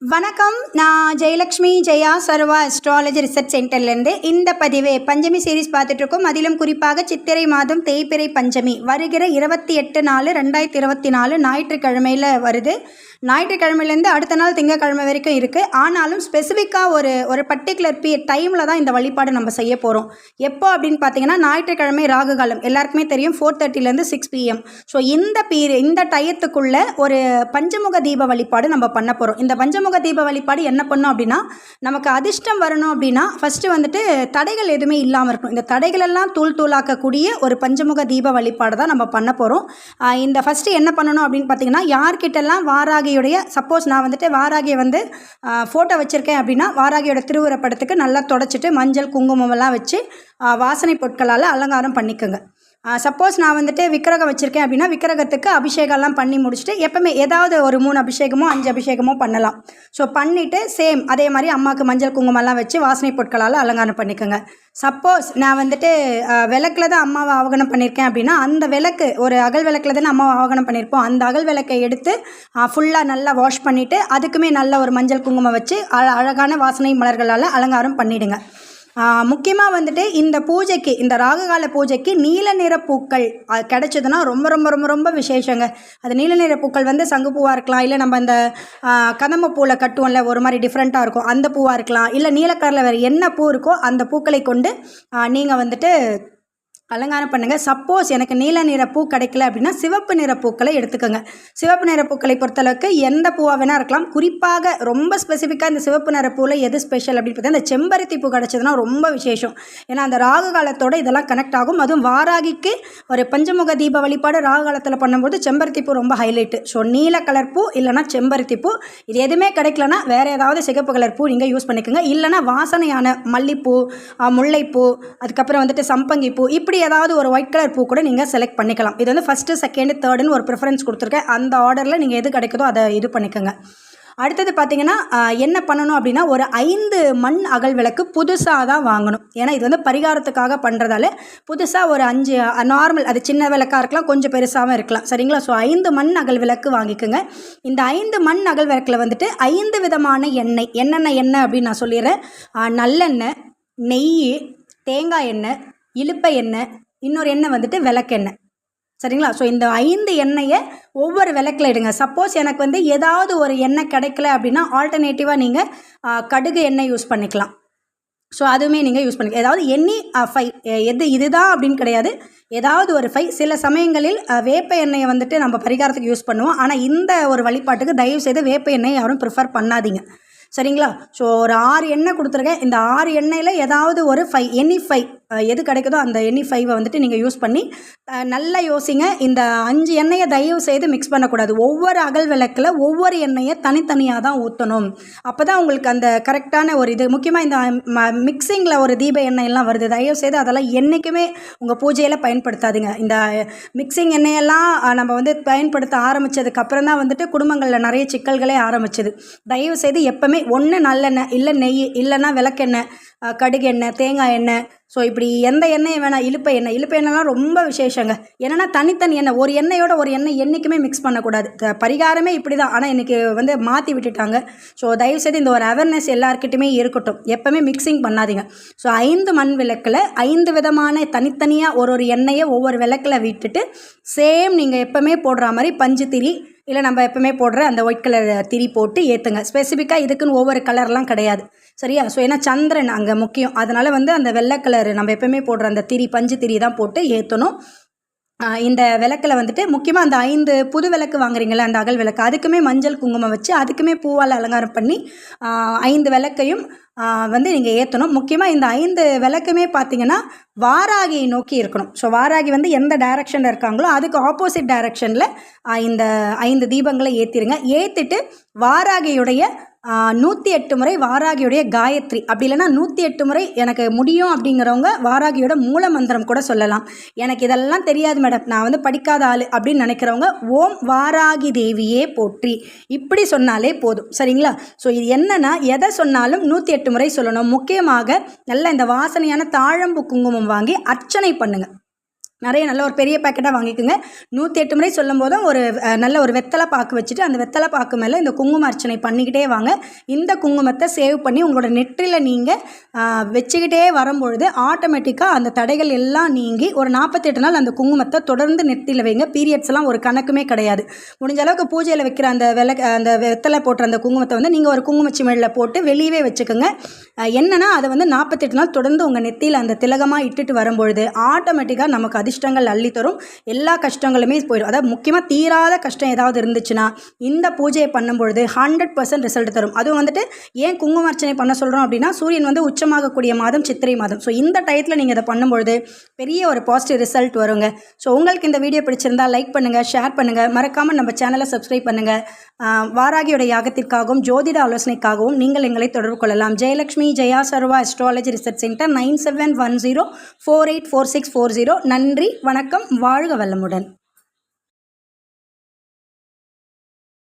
வணக்கம். நான் ஜெயலக்ஷ்மி ஜெயா சர்வா astrology research சென்டர்லேருந்து இந்த பதிவு பஞ்சமி சீரீஸ் பார்த்துட்ருக்கோம். அதிலும் குறிப்பாக சித்திரை மாதம் தேய்பிறை பஞ்சமி வருகிற 28/4/2024 ஞாயிற்றுக்கிழமையில் வருது. ஞாயிற்றுக்கிழமையிலேருந்து அடுத்த நாள் திங்கக்கிழமை வரைக்கும் இருக்குது. ஆனாலும் ஸ்பெசிஃபிக்காக ஒரு பர்டிகுலர் டைமில் தான் இந்த வழிபாடு நம்ம செய்ய போகிறோம். எப்போ அப்படின்னு பார்த்தீங்கன்னா, ஞாயிற்றுக்கிழமை ராகு காலம் எல்லாருக்குமே தெரியும், 4:30 6 PM. ஸோ இந்த டயத்துக்குள்ளே ஒரு பஞ்சமுக தீப வழிபாடு நம்ம பண்ண போகிறோம். இந்த பஞ்சமுக தீப வழிபாடு என்ன பண்ணோம் அப்படின்னா, நமக்கு அதிர்ஷ்டம் வரணும் அப்படின்னா ஃபஸ்ட்டு வந்துட்டு தடைகள் எதுவுமே இல்லாமல் இருக்கணும். இந்த தடைகளெல்லாம் தூளாக்கக்கூடிய ஒரு பஞ்சமுக தீப வழிபாடு தான் நம்ம பண்ண போகிறோம். இந்த ஃபஸ்ட்டு என்ன பண்ணணும் அப்படின்னு பார்த்தீங்கன்னா, யார்கிட்டெல்லாம் வாராகியுடைய சப்போஸ் நான் வந்துட்டு வாராகியை வந்து ஃபோட்டோ வச்சுருக்கேன் அப்படின்னா, வாராகியோட திருவுருவப்படத்துக்கு நல்லா தொடச்சிட்டு மஞ்சள் குங்குமமெல்லாம் வச்சு வாசனை பொருட்களால் அலங்காரம் பண்ணிக்கோங்க. சப்போஸ் நான் வந்துட்டு விக்கிரகம் வச்சுருக்கேன் அப்படின்னா, விக்கிரகத்துக்கு அபிஷேகம்லாம் பண்ணி முடிச்சுட்டு எப்போவுமே ஏதாவது ஒரு 3 அபிஷேகமோ 5 அபிஷேகமோ பண்ணலாம். ஸோ பண்ணிவிட்டு சேம் அதே மாதிரி அம்மாவுக்கு மஞ்சள் குங்குமம்லாம் வச்சு வாசனை பொருட்களால் அலங்காரம் பண்ணிக்கோங்க. சப்போஸ் நான் வந்துட்டு விளக்கில் தான் அம்மாவை ஆவகனம் பண்ணியிருக்கேன் அப்படின்னா, அந்த விளக்கு ஒரு அகல் விளக்கில் தானே அம்மாவை ஆவகனம் பண்ணியிருப்போம், அந்த அகல் விளக்கை எடுத்து ஃபுல்லாக நல்லா வாஷ் பண்ணிவிட்டு அதுக்குமே நல்ல ஒரு மஞ்சள் குங்குமம் வச்சு அழகான வாசனை மலர்களால் அலங்காரம் பண்ணிவிடுங்க. முக்கியமாக வந்துட்டு இந்த பூஜைக்கு, இந்த ராகுகால பூஜைக்கு நீல நிற பூக்கள் கிடச்சதுன்னா ரொம்ப ரொம்ப ரொம்ப ரொம்ப விசேஷங்க. அது நீல நிற பூக்கள் வந்து சங்குப்பூவாக இருக்கலாம், இல்லை நம்ம இந்த கதம்ப பூவில் கட்டுவோம்ல ஒரு மாதிரி டிஃப்ரெண்ட்டாக இருக்கும் அந்த பூவாக இருக்கலாம், இல்லை நீலக்கரில் வேறு என்ன பூ இருக்கோ அந்த பூக்களை கொண்டு நீங்கள் வந்துட்டு அலங்காரம் பண்ணுங்கள். சப்போஸ் எனக்கு நீல நிற பூ கிடைக்கல அப்படின்னா சிவப்பு நிற பூக்களை எடுத்துக்கோங்க. சிவப்பு நிற பூக்களை பொறுத்தளவுக்கு எந்த பூவாக வேணால் இருக்கலாம். குறிப்பாக ரொம்ப ஸ்பெசிஃபிக்காக இந்த சிவப்பு நிற பூவில் எது ஸ்பெஷல் அப்படின்னு பார்த்தா, இந்த செம்பருத்தி பூ கிடச்சதுன்னா ரொம்ப விசேஷம். ஏன்னா அந்த ராகு காலத்தோடு இதெல்லாம் கனெக்ட் ஆகும். அதுவும் வாராகிக்கு ஒரு பஞ்சமுக தீப வழிபாடு ராகு காலத்தில் பண்ணும்போது செம்பருத்தி பூ ரொம்ப ஹைலைட்டு. ஸோ நீல கலர் பூ இல்லைனா செம்பருத்தி பூ, இது எதுவுமே கிடைக்கலனா வேறு ஏதாவது சிகப்பு கலர் பூ நீங்கள் யூஸ் பண்ணிக்கோங்க. இல்லைனா வாசனையான மல்லிப்பூ, முல்லைப்பூ, அதுக்கப்புறம் வந்துட்டு சம்பங்கி பூ, இப்படி ஏதாவது ஒரு ஒயிட் கலர் பூ கூட நீங்கள் செலக்ட் பண்ணிக்கலாம். இது வந்து ஃபஸ்ட்டு செகண்டு தேர்டுன்னு ஒரு ப்ரிஃபரன்ஸ் கொடுத்துருக்கேன். அந்த ஆர்டரில் நீங்கள் எது கிடைக்குதோ அதை இது பண்ணிக்கோங்க. அடுத்தது பார்த்திங்கன்னா, என்ன பண்ணணும் அப்படின்னா, ஒரு 5 மண் அகல் விளக்கு புதுசாக தான் வாங்கணும். ஏன்னா இது வந்து பரிகாரத்துக்காக பண்ணுறதால புதுசாக ஒரு 5 நார்மல், அது சின்ன விளக்காக இருக்கலாம், கொஞ்சம் பெருசாகவும் இருக்கலாம், சரிங்களா? ஸோ 5 மண் அகல் விளக்கு வாங்கிக்கோங்க. இந்த 5 மண் அகல் விளக்கில் வந்துட்டு 5 விதமான எண்ணெய், என்னென்ன எண்ணெய் அப்படின்னு நான் சொல்லிடுறேன். நல்லெண்ணெய், நெய், தேங்காய் எண்ணெய், இலுப்பை எண்ணெய், இன்னொரு எண்ணெய் வந்துட்டு விளக்கெண்ணெய், சரிங்களா? ஸோ இந்த 5 எண்ணெயை ஒவ்வொரு விளக்கில் இடுங்க. சப்போஸ் எனக்கு வந்து ஏதாவது ஒரு எண்ணெய் கிடைக்கல அப்படின்னா ஆல்டர்னேட்டிவாக நீங்கள் கடுகு எண்ணெய் யூஸ் பண்ணிக்கலாம். ஸோ அதுவுமே நீங்கள் யூஸ் பண்ணிக்கலாம். ஏதாவது எண்ணெய் 5 இதுதான் அப்படின்னு கிடையாது, ஏதாவது ஒரு 5. சில சமயங்களில் வேப்ப எண்ணெயை வந்துட்டு நம்ம பரிகாரத்துக்கு யூஸ் பண்ணுவோம். ஆனால் இந்த ஒரு வழிபாட்டுக்கு தயவுசெய்து வேப்ப எண்ணெயை யாரும் ப்ரிஃபர் பண்ணாதீங்க, சரிங்களா? ஸோ ஒரு 6 எண்ணெய் கொடுத்துருக்கேன். இந்த 6 எண்ணெயில் ஏதாவது ஒரு 5 எண்ணெய் 5 எது கிடைக்குதோ அந்த எண்ணெய் 5 வந்துட்டு நீங்கள் யூஸ் பண்ணி நல்லா யோசிங்க. இந்த 5 எண்ணெயை தயவு செய்து மிக்ஸ் பண்ணக்கூடாது. ஒவ்வொரு அகல் விளக்கில் ஒவ்வொரு எண்ணெயை தனித்தனியாக தான் ஊற்றணும். அப்போ தான் உங்களுக்கு அந்த கரெக்டான ஒரு இது. முக்கியமாக இந்த மிக்சிங்கில் ஒரு தீப எண்ணெயெல்லாம் வருது, தயவு செய்து அதெல்லாம் என்றைக்குமே உங்கள் பூஜையில் பயன்படுத்தாதீங்க. இந்த மிக்சிங் எண்ணெயெல்லாம் நம்ம வந்து பயன்படுத்த ஆரம்பித்ததுக்கப்புறம் தான் வந்துட்டு குடும்பங்களில் நிறைய சிக்கல்களே ஆரம்பிச்சது. தயவு செய்து எப்போவுமே ஒன்று நல்லெண்ணெய், இல்லை நெய், இல்லைன்னா விளக்கெண்ணெய், கடுகு எண்ணெய், தேங்காய் எண்ணெய், ஸோ இப்படி எந்த எண்ணெயை வேணால், இலுப்பை எண்ணெய்லாம் ரொம்ப விசேஷங்க. ஏன்னா தனித்தனி எண்ணெய், ஒரு எண்ணெயோட ஒரு எண்ணெய் என்றைக்குமே மிக்ஸ் பண்ணக்கூடாது. பரிகாரமே இப்படி தான், ஆனால் இன்றைக்கி வந்து மாற்றி விட்டுட்டாங்க. ஸோ தயவுசெய்து இந்த ஒரு அவேர்னஸ் எல்லாருக்கிட்டையுமே இருக்கட்டும், எப்போவுமே மிக்சிங் பண்ணாதீங்க. ஸோ 5 மண் விளக்கில் 5 விதமான தனித்தனியாக ஒரு எண்ணெயை ஒவ்வொரு விளக்கில் விட்டுட்டு சேம் நீங்கள் எப்போவுமே போடுற மாதிரி பஞ்சு திரி, இல்லை நம்ம எப்போவுமே போடுற அந்த ஒயிட் கலர் திரி போட்டு ஏற்றுங்க. ஸ்பெசிஃபிக்காக இதுக்குன்னு ஒவ்வொரு கலர்லாம் கிடையாது, சரியா? ஸோ ஏன்னா சந்திரன் அங்கே முக்கியம், அதனால் வந்து அந்த வெள்ளை கலர் நம்ம எப்போவுமே போடுற அந்த திரி, பஞ்சு திரி தான் போட்டு ஏற்றணும். இந்த விளக்கில் வந்துட்டு முக்கியமாக அந்த 5 புது விளக்கு வாங்குறீங்களா, அந்த அகல் விளக்கு, அதுக்குமே மஞ்சள் குங்குமம் வச்சு அதுக்குமே பூவால் அலங்காரம் பண்ணி 5 விளக்கையும் வந்து நீங்கள் ஏற்றணும். முக்கியமாக இந்த 5 விளக்குமே பார்த்திங்கன்னா வாராகியை நோக்கி இருக்கணும். ஸோ வாராகி வந்து எந்த டைரக்ஷனில் இருக்காங்களோ அதுக்கு ஆப்போசிட் டைரக்ஷனில் இந்த 5 தீபங்களை ஏற்றிடுங்க. ஏற்றிட்டு வாராகியுடைய 108 முறை வாராகியுடைய காயத்ரி, அப்படி இல்லைனா 108 முறை எனக்கு முடியும் அப்படிங்கிறவங்க வாராகியோட மூல மந்திரம் கூட சொல்லலாம். எனக்கு இதெல்லாம் தெரியாது மேடம், நான் வந்து படிக்காத ஆள் அப்படின்னு நினைக்கிறவங்க ஓம் வாராகி தேவியே போற்றி இப்படி சொன்னாலே போதும், சரிங்களா? ஸோ இது என்னென்னா, எதை சொன்னாலும் 108 முறை சொல்லணும். முக்கியமாக நல்ல இந்த வாசனையான தாழம்பு குங்குமம் வாங்கி அர்ச்சனை பண்ணுங்கள். நிறைய நல்ல ஒரு பெரிய பேக்கெட்டாக வாங்கிக்கோங்க. 108 முறை சொல்லும் போதும் ஒரு நல்ல ஒரு வெத்தலை பாக்கு வச்சுட்டு அந்த வெத்தலை பாக்கு மேலே இந்த குங்கும அர்ச்சனை பண்ணிக்கிட்டே வாங்க. இந்த குங்குமத்தை சேவ் பண்ணி உங்களோட நெற்றியில் நீங்கள் வச்சுக்கிட்டே வரும்பொழுது ஆட்டோமேட்டிக்காக அந்த தடைகள் எல்லாம் நீங்கி ஒரு 48 நாள் அந்த குங்குமத்தை தொடர்ந்து நெற்றியில் வைங்க. பீரியட்ஸ்லாம் ஒரு கணக்குமே கிடையாது. முடிஞ்ச அளவுக்கு பூஜையில் வைக்கிற அந்த வெத்தலை போட்டுற அந்த குங்குமத்தை வந்து நீங்கள் ஒரு குங்குமச்சிமிழில் போட்டு வெளியவே வச்சுக்கோங்க. என்னென்னா அதை வந்து 48 நாள் தொடர்ந்து உங்கள் நெற்றியில் அந்த திலகமாக இட்டுட்டு வரும்பொழுது ஆட்டோமேட்டிக்காக நமக்கு அதிர்ஷ்டங்கள் அள்ளி தரும். எல்லா கஷ்டங்களுமே போயிடும். அதாவது முக்கியமாக தீராத கஷ்டம் ஏதாவது இருந்துச்சுன்னா இந்த பூஜையை பண்ணும்பொழுது 100% ரிசல்ட் தரும். அதுவும் வந்துட்டு ஏன் குங்கும அர்ச்சனை பண்ண சொல்கிறோம் அப்படின்னா, சூரியன் வந்து உச்சமாகக்கூடிய மாதம் சித்திரை மாதம். ஸோ இந்த டயத்தில் நீங்கள் இதை பண்ணும்பொழுது பெரிய ஒரு பாசிட்டிவ் ரிசல்ட் வருங்க. ஸோ உங்களுக்கு இந்த வீடியோ பிடிச்சிருந்தால் லைக் பண்ணுங்கள், ஷேர் பண்ணுங்கள், மறக்காமல் நம்ம சேனலை சப்ஸ்கிரைப் பண்ணுங்கள். வாராகியோட யாகத்திற்காகவும் ஜோதிட ஆலோசனைக்காகவும் நீங்கள் எங்களை தொடர்பு கொள்ளலாம். ஜெயலட்சுமி ஜெயா சர்வா அஸ்ட்ராலஜி ரிசர்ச் சென்டர் 9710484640. நன்றி, வணக்கம், வாழ்க வளமுடன்.